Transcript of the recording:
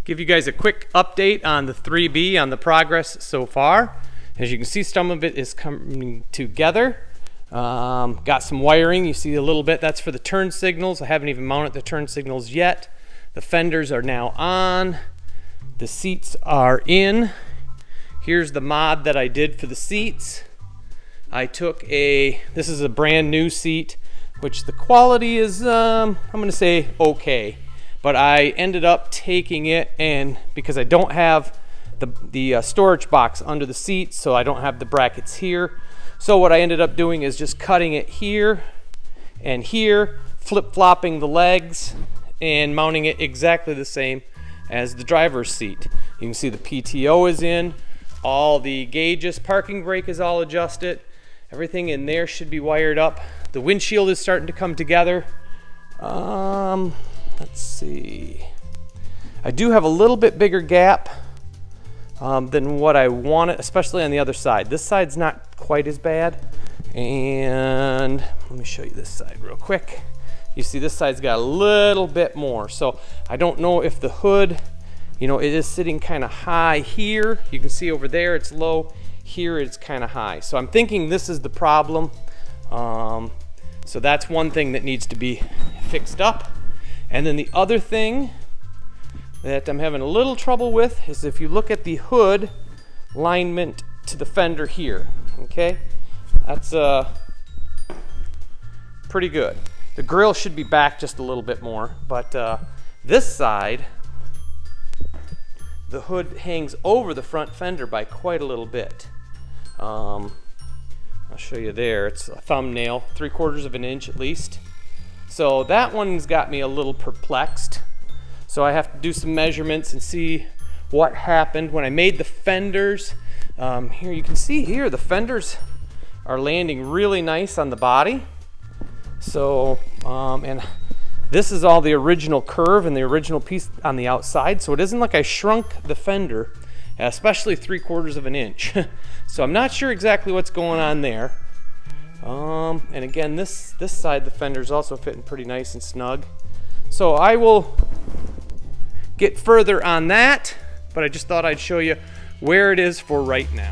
Give you guys a quick update on the 3B, on the progress so far. As you can see, some of it is coming together. Got some wiring, you see a little bit, that's for the turn signals. I haven't even mounted the turn signals yet. The fenders are now on. The seats are in. Here's the mod that I did for the seats. I took this is a brand new seat, which the quality is, I'm gonna say okay. But I ended up taking it, and because I don't have the storage box under the seat, so I don't have the brackets here. So what I ended up doing is just cutting it here and here, flip-flopping the legs, and mounting it exactly the same as the driver's seat. You can see the PTO is in, all the gauges, parking brake is all adjusted. Everything in there should be wired up. The windshield is starting to come together. Let's see. I do have a little bit bigger gap than what I wanted, especially on the other side. This side's not quite as bad. And let me show you this side real quick. You see this side's got a little bit more. So I don't know if the hood, it is sitting kind of high here. You can see over there it's low. Here it's kind of high. So I'm thinking this is the problem. So that's one thing that needs to be fixed up. And then the other thing that I'm having a little trouble with is if you look at the hood alignment to the fender here, okay? That's pretty good. The grill should be back just a little bit more, but this side, the hood hangs over the front fender by quite a little bit. I'll show you there. It's a thumbnail, 3/4 of an inch at least. So that one's got me a little perplexed. So I have to do some measurements and see what happened when I made the fenders. Here you can see here the fenders are landing really nice on the body. So, and this is all the original curve and the original piece on the outside. So it isn't like I shrunk the fender, especially 3/4 of an inch. So I'm not sure exactly what's going on there. And again, this side, the fender's also fitting pretty nice and snug. So I will get further on that, but I just thought I'd show you where it is for right now.